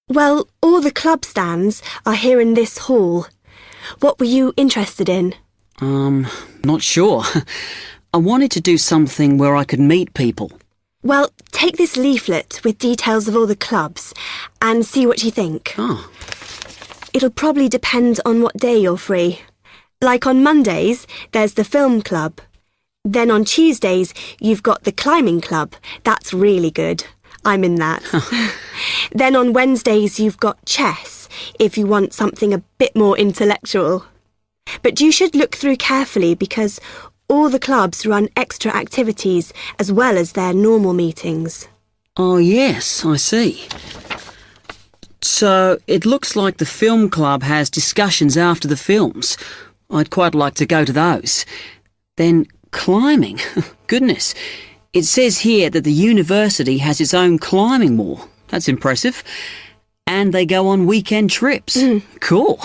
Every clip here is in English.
Well, all the club stands are here in this hall. What were you interested in? Not sure. I wanted to do something where I could meet people. Well, take this leaflet with details of all the clubs and see what you think. Oh. It'll probably depend on what day you're free. Like on Mondays, there's the film club. Then on Tuesdays, you've got the climbing club. That's really good. I'm in that. Then on Wednesdays, you've got chess, if you want something a bit more intellectual. But you should look through carefully because all the clubs run extra activities as well as their normal meetings. Oh, yes, I see. So it looks like the film club has discussions after the films. I'd quite like to go to those. Then climbing. Goodness. It says here that the university has its own climbing wall. That's impressive. And they go on weekend trips. Cool.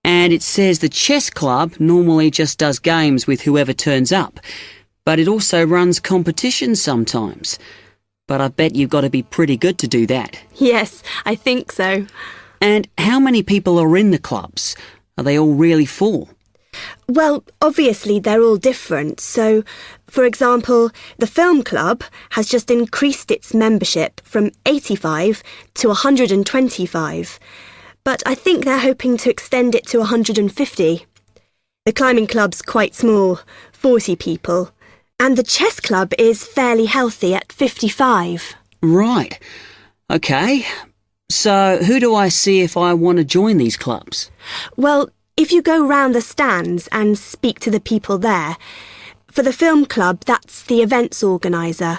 And it says the chess club normally just does games with whoever turns up, but it also runs competitions sometimes. But I bet you've got to be pretty good to do that. Yes, I think so. And how many people are in the clubs? Are they all really full? Well, obviously they're all different. So, for example, the film club has just increased its membership from 85 to 125. But I think they're hoping to extend it to 150. The climbing club's quite small, 40 people. And the chess club is fairly healthy at 55. Right. OK. So who do I see if I want to join these clubs? Well, if you go round the stands and speak to the people there, for the film club, that's the events organiser.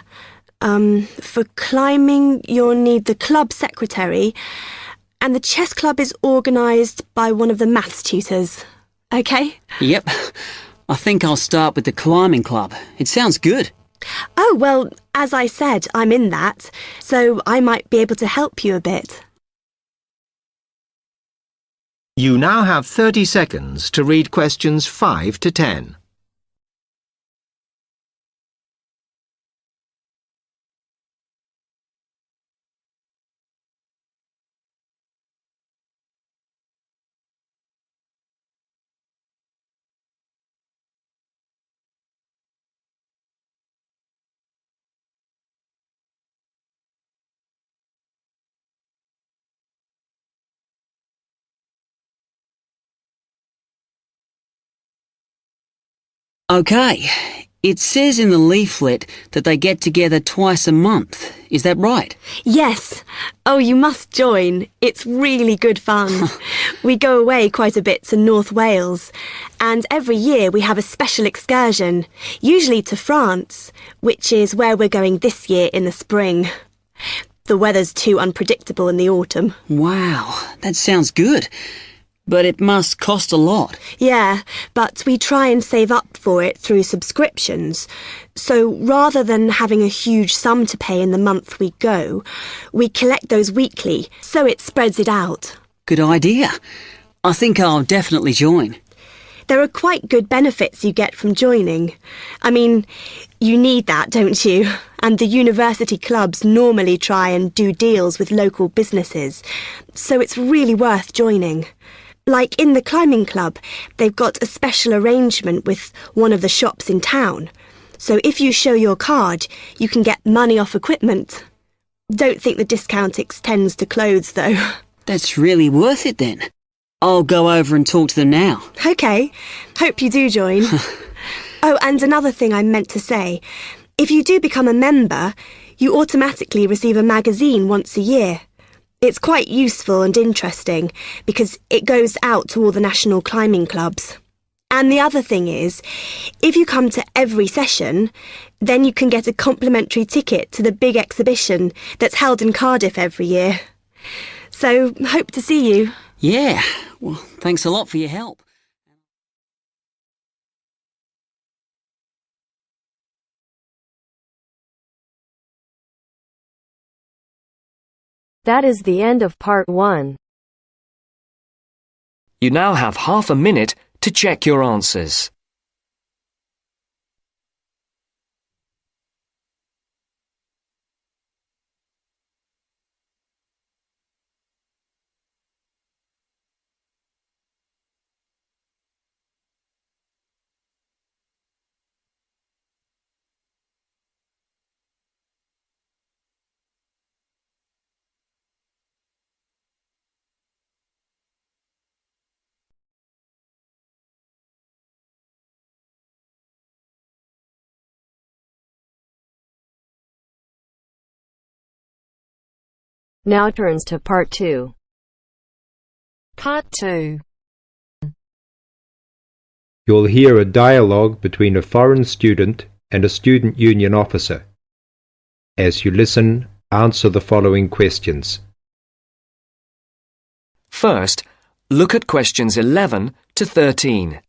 For climbing, you'll need the club secretary, and the chess club is organised by one of the maths tutors. OK? Yep. I think I'll start with the climbing club. It sounds good. Oh, well, as I said, I'm in that, so I might be able to help you a bit. You now have 30 seconds to read questions 5 to 10. OK. It says in the leaflet that they get together twice a month. Is that right? Yes. Oh, you must join. It's really good fun. We go away quite a bit to North Wales, and every year we have a special excursion, usually to France, which is where we're going this year in the spring. The weather's too unpredictable in the autumn. Wow, that sounds good. But it must cost a lot. Yeah, but we try and save up for it through subscriptions. So rather than having a huge sum to pay in the month we go, we collect those weekly, so it spreads it out. Good idea. I think I'll definitely join. There are quite good benefits you get from joining. I mean, you need that, don't you? And the university clubs normally try and do deals with local businesses, so it's really worth joining. Like in the climbing club, they've got a special arrangement with one of the shops in town. So if you show your card, you can get money off equipment. Don't think the discount extends to clothes, though. That's really worth it then. I'll go over and talk to them now. OK. Hope you do join. Oh, and another thing I meant to say. If you do become a member, you automatically receive a magazine once a year. It's quite useful and interesting because it goes out to all the national climbing clubs. And the other thing is, if you come to every session, then you can get a complimentary ticket to the big exhibition that's held in Cardiff every year. So, hope to see you. Yeah, well, thanks a lot for your help. That is the end of part 1. You now have half a minute to check your answers. Now turns to Part 2. Part 2. You'll hear a dialogue between a foreign student and a student union officer. As you listen, answer the following questions. First, look at questions 11 to 13.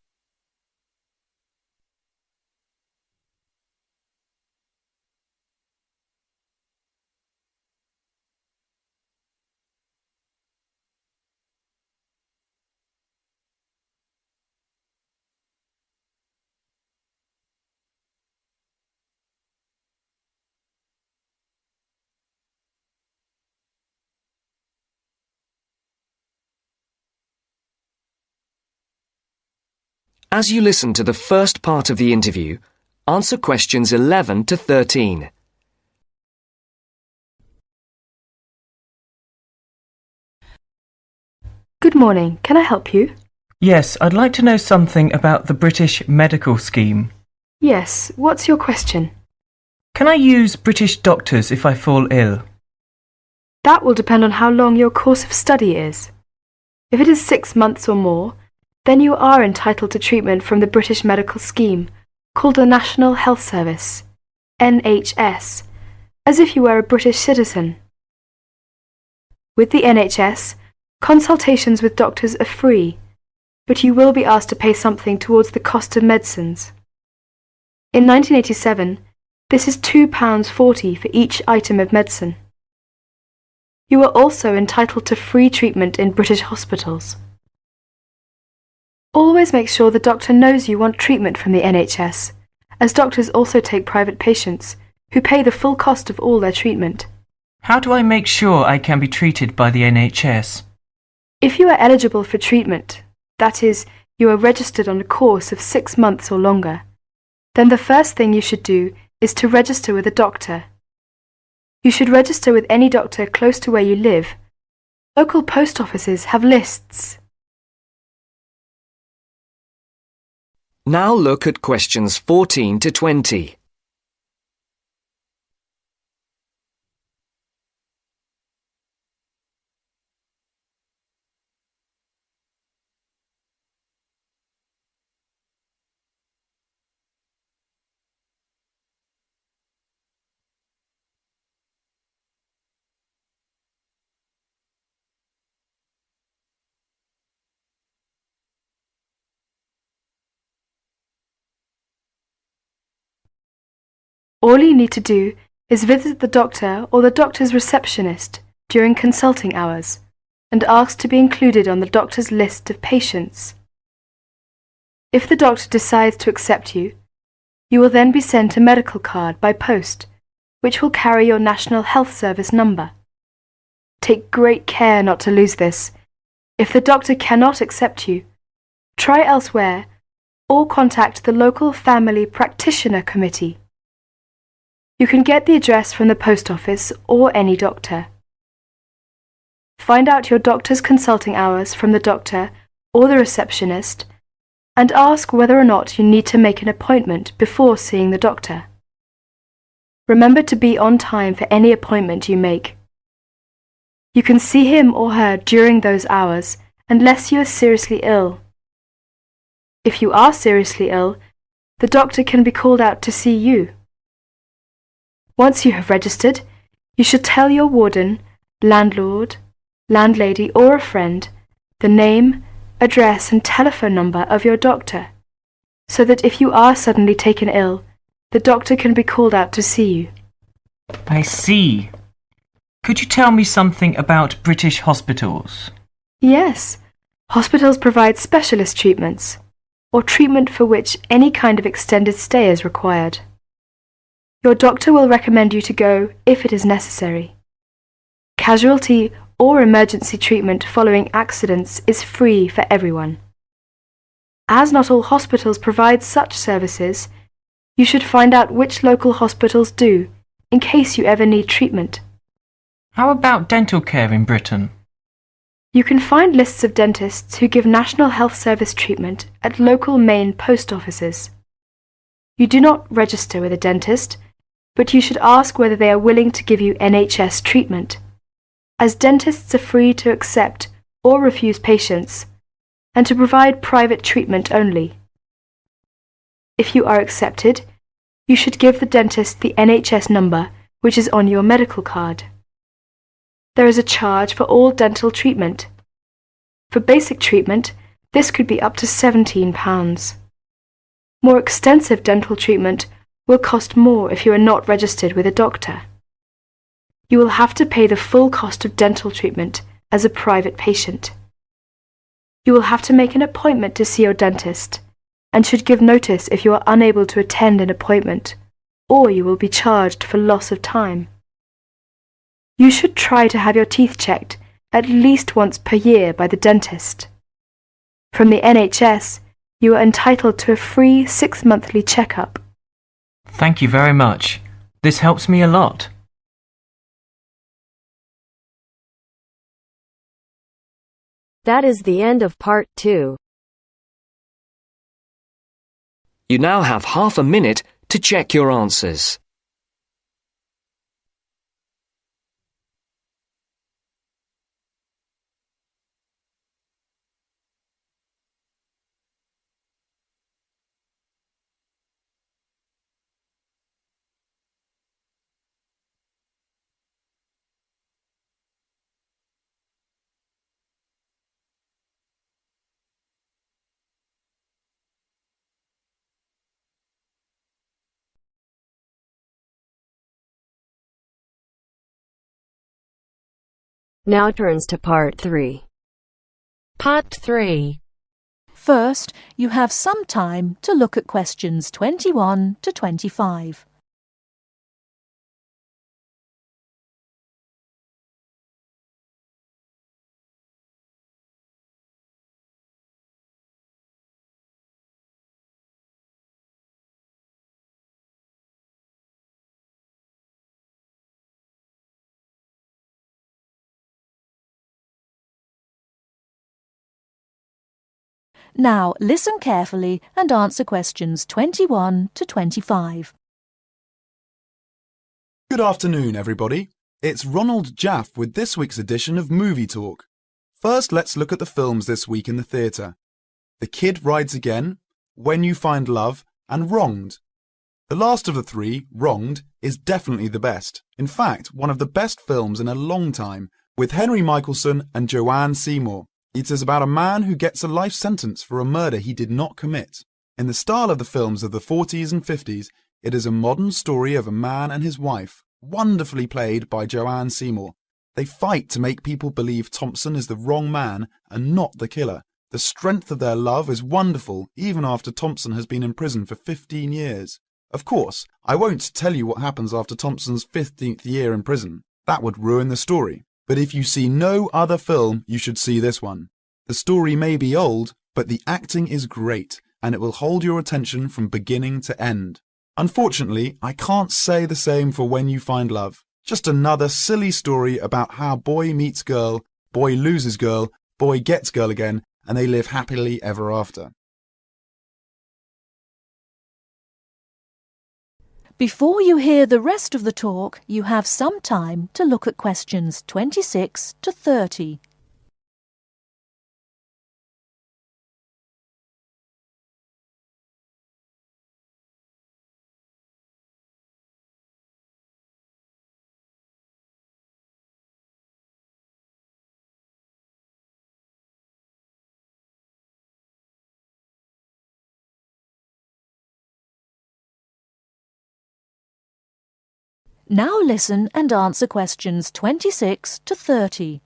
As you listen to the first part of the interview, answer questions 11 to 13. Good morning. Can I help you? Yes, I'd like to know something about the British medical scheme. Yes. What's your question? Can I use British doctors if I fall ill? That will depend on how long your course of study is. If it is 6 months or more, then you are entitled to treatment from the British medical scheme, called the National Health Service, NHS, as if you were a British citizen. With the NHS, consultations with doctors are free, but you will be asked to pay something towards the cost of medicines. In 1987, this is £2.40 for each item of medicine. You are also entitled to free treatment in British hospitals. Always make sure the doctor knows you want treatment from the NHS, as doctors also take private patients, who pay the full cost of all their treatment. How do I make sure I can be treated by the NHS? If you are eligible for treatment, that is, you are registered on a course of 6 months or longer, then the first thing you should do is to register with a doctor. You should register with any doctor close to where you live. Local post offices have lists. Now look at questions 14 to 20. All you need to do is visit the doctor or the doctor's receptionist during consulting hours and ask to be included on the doctor's list of patients. If the doctor decides to accept you, you will then be sent a medical card by post, which will carry your National Health Service number. Take great care not to lose this. If the doctor cannot accept you, try elsewhere or contact the local family practitioner committee. You can get the address from the post office or any doctor. Find out your doctor's consulting hours from the doctor or the receptionist and ask whether or not you need to make an appointment before seeing the doctor. Remember to be on time for any appointment you make. You can see him or her during those hours unless you are seriously ill. If you are seriously ill, the doctor can be called out to see you. Once you have registered, you should tell your warden, landlord, landlady or a friend the name, address and telephone number of your doctor, so that if you are suddenly taken ill, the doctor can be called out to see you. I see. Could you tell me something about British hospitals? Yes, hospitals provide specialist treatments, or treatment for which any kind of extended stay is required. Your doctor will recommend you to go if it is necessary. Casualty or emergency treatment following accidents is free for everyone. As not all hospitals provide such services, you should find out which local hospitals do, in case you ever need treatment. How about dental care in Britain? You can find lists of dentists who give National Health Service treatment at local main post offices. You do not register with a dentist, but you should ask whether they are willing to give you NHS treatment. as dentists are free to accept or refuse patients and to provide private treatment only. If you are accepted, you should give the dentist the NHS number which is on your medical card. There is a charge for all dental treatment. For basic treatment, this could be up to £17. More extensive dental treatment will cost more if you are not registered with a doctor. You will have to pay the full cost of dental treatment as a private patient. You will have to make an appointment to see your dentist and should give notice if you are unable to attend an appointment, or you will be charged for loss of time. You should try to have your teeth checked at least once per year by the dentist. From the NHS, you are entitled to a free 6-monthly checkup. Thank you very much. This helps me a lot. That is the end of part 2. You now have half a minute to check your answers. Now turns to part 3. Part 3. First, you have some time to look at questions 21 to 25. Now listen carefully and answer questions 21 to 25. Good afternoon, everybody. It's Ronald Jaff with this week's edition of Movie Talk. First, let's look at the films this week in the theatre. The Kid Rides Again, When You Find Love, and Wronged. The last of the three, Wronged, is definitely the best. In fact, one of the best films in a long time, with Henry Michelson and Joanne Seymour. It is about a man who gets a life sentence for a murder he did not commit. In the style of the films of the 40s and 50s, it is a modern story of a man and his wife, wonderfully played by Joanne Seymour. They fight to make people believe Thompson is the wrong man and not the killer. The strength of their love is wonderful, even after Thompson has been in prison for 15 years. Of course, I won't tell you what happens after Thompson's 15th year in prison. That would ruin the story. But if you see no other film, you should see this one. The story may be old, but the acting is great, and it will hold your attention from beginning to end. Unfortunately, I can't say the same for When You Find Love. Just another silly story about how boy meets girl, boy loses girl, boy gets girl again, and they live happily ever after. Before you hear the rest of the talk, you have some time to look at questions 26 to 30. Now listen and answer questions 26 to 30.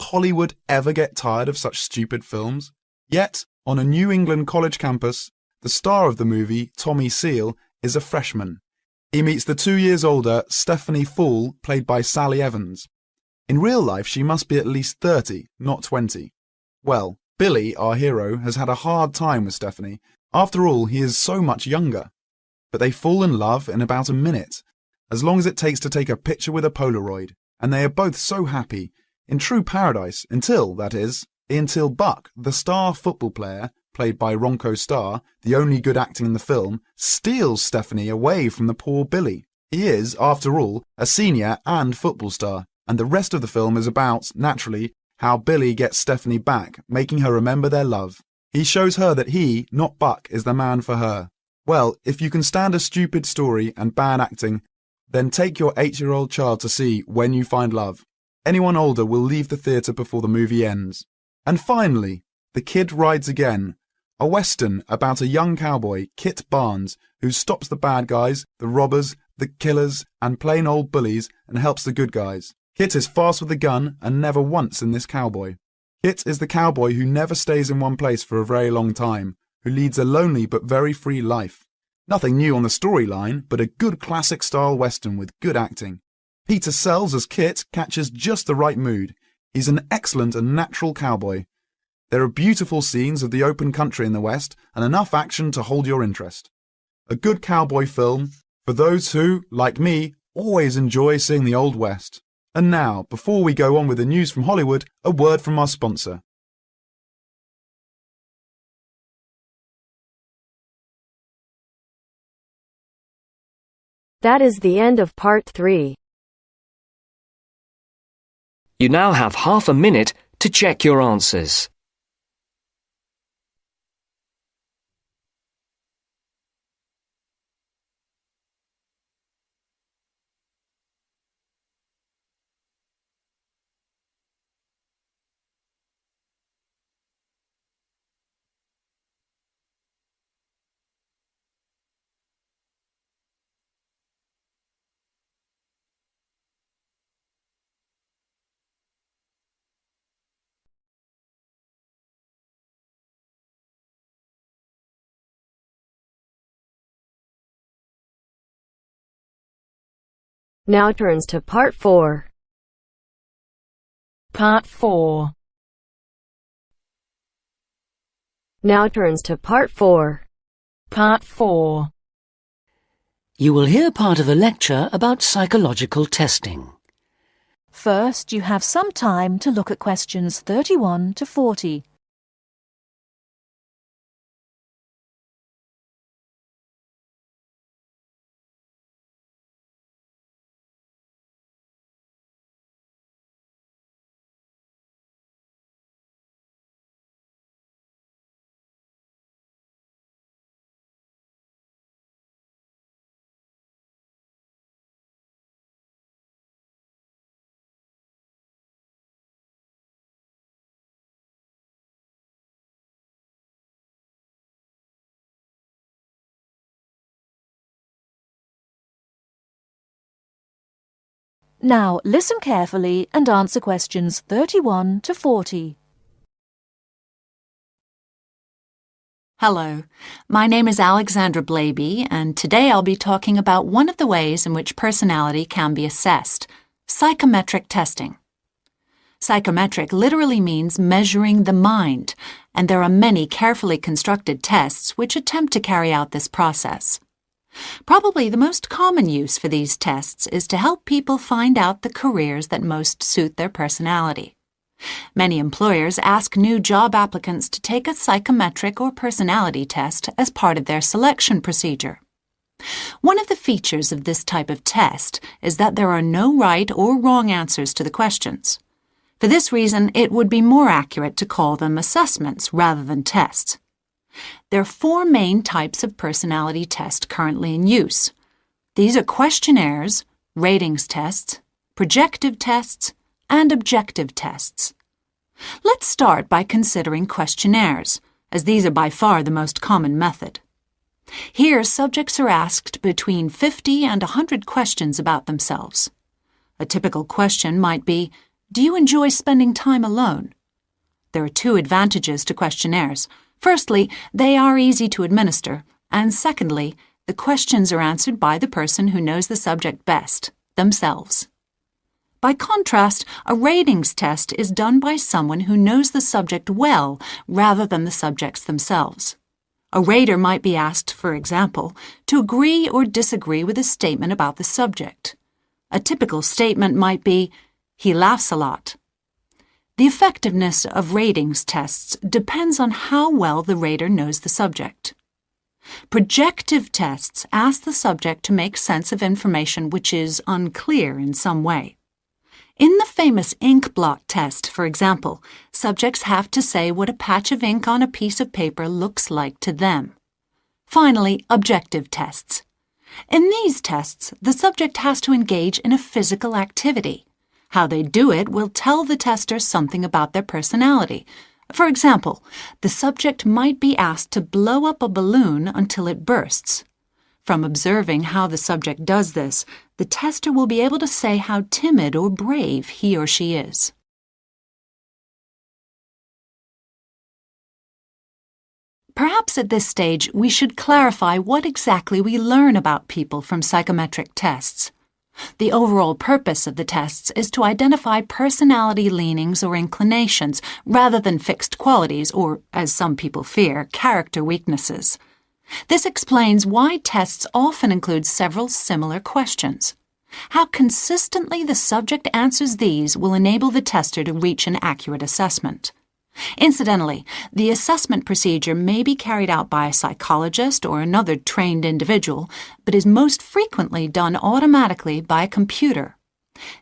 Hollywood ever get tired of such stupid films? Yet, on a New England college campus, the star of the movie, Tommy Seal, is a freshman. He meets the 2 years older Stephanie Fool, played by Sally Evans. In real life, she must be at least 30, not 20. Well, Billy, our hero, has had a hard time with Stephanie. After all, he is so much younger. But they fall in love in about a minute, as long as it takes to take a picture with a Polaroid, and they are both so happy, in true paradise, until Buck, the star football player, played by Ronco Starr, the only good acting in the film, steals Stephanie away from the poor Billy. He is, after all, a senior and football star, and the rest of the film is about, naturally, how Billy gets Stephanie back, making her remember their love. He shows her that he, not Buck, is the man for her. Well, if you can stand a stupid story and bad acting, then take your 8-year-old child to see When You Find Love. Anyone older will leave the theatre before the movie ends. And finally, The Kid Rides Again, a western about a young cowboy, Kit Barnes, who stops the bad guys, the robbers, the killers, and plain old bullies and helps the good guys. Kit is fast with a gun and never once in this cowboy. Kit is the cowboy who never stays in one place for a very long time, who leads a lonely but very free life. Nothing new on the storyline, but a good classic-style western with good acting. Peter Sells as Kit catches just the right mood. He's an excellent and natural cowboy. There are beautiful scenes of the open country in the West and enough action to hold your interest. A good cowboy film for those who, like me, always enjoy seeing the Old West. And now, before we go on with the news from Hollywood, a word from our sponsor. That is the end of part 3. You now have half a minute to check your answers. Now turns to part 4. Part 4. Now turns to part 4. Part 4. You will hear part of a lecture about psychological testing. First, you have some time to look at questions 31 to 40. Now listen carefully and answer questions 31 to 40. Hello, my name is Alexandra Blaby, and today I'll be talking about one of the ways in which personality can be assessed, psychometric testing. Psychometric literally means measuring the mind, and there are many carefully constructed tests which attempt to carry out this process. Probably the most common use for these tests is to help people find out the careers that most suit their personality. Many employers ask new job applicants to take a psychometric or personality test as part of their selection procedure. One of the features of this type of test is that there are no right or wrong answers to the questions. For this reason, it would be more accurate to call them assessments rather than tests. There are 4 main types of personality test currently in use. These are questionnaires, ratings tests, projective tests, and objective tests. Let's start by considering questionnaires, as these are by far the most common method. Here, subjects are asked between 50 and 100 questions about themselves. A typical question might be, do you enjoy spending time alone? There are 2 advantages to questionnaires. Firstly, they are easy to administer, and secondly, the questions are answered by the person who knows the subject best, themselves. By contrast, a ratings test is done by someone who knows the subject well rather than the subjects themselves. A rater might be asked, for example, to agree or disagree with a statement about the subject. A typical statement might be, "He laughs a lot." The effectiveness of ratings tests depends on how well the rater knows the subject. Projective tests ask the subject to make sense of information which is unclear in some way. In the famous ink blot test, for example, subjects have to say what a patch of ink on a piece of paper looks like to them. Finally, objective tests. In these tests, the subject has to engage in a physical activity. How they do it will tell the tester something about their personality. For example, the subject might be asked to blow up a balloon until it bursts. From observing how the subject does this, the tester will be able to say how timid or brave he or she is. Perhaps at this stage we should clarify what exactly we learn about people from psychometric tests. The overall purpose of the tests is to identify personality leanings or inclinations rather than fixed qualities or, as some people fear, character weaknesses. This explains why tests often include several similar questions. How consistently the subject answers these will enable the tester to reach an accurate assessment. Incidentally, the assessment procedure may be carried out by a psychologist or another trained individual, but is most frequently done automatically by a computer.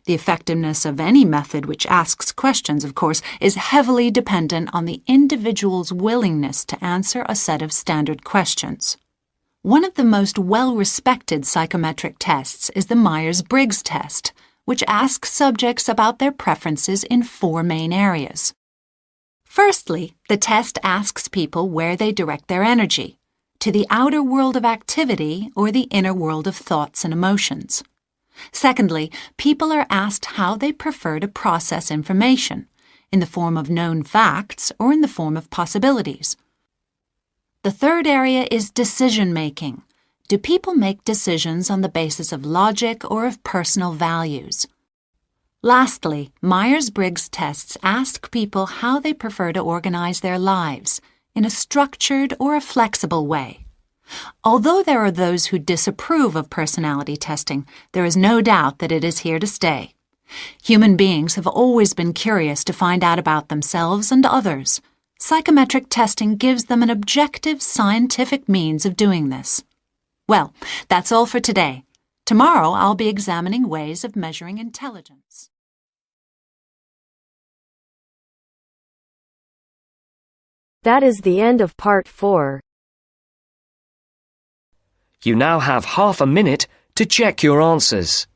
The effectiveness of any method which asks questions, of course, is heavily dependent on the individual's willingness to answer a set of standard questions. One of the most well-respected psychometric tests is the Myers-Briggs test, which asks subjects about their preferences in 4 main areas. Firstly, the test asks people where they direct their energy, to the outer world of activity or the inner world of thoughts and emotions. Secondly, people are asked how they prefer to process information, in the form of known facts or in the form of possibilities. The third area is decision-making. Do people make decisions on the basis of logic or of personal values? Lastly, Myers-Briggs tests ask people how they prefer to organize their lives, in a structured or a flexible way. Although there are those who disapprove of personality testing, there is no doubt that it is here to stay. Human beings have always been curious to find out about themselves and others. Psychometric testing gives them an objective, scientific means of doing this. Well, that's all for today. Tomorrow I'll be examining ways of measuring intelligence. That is the end of part 4. You now have half a minute to check your answers.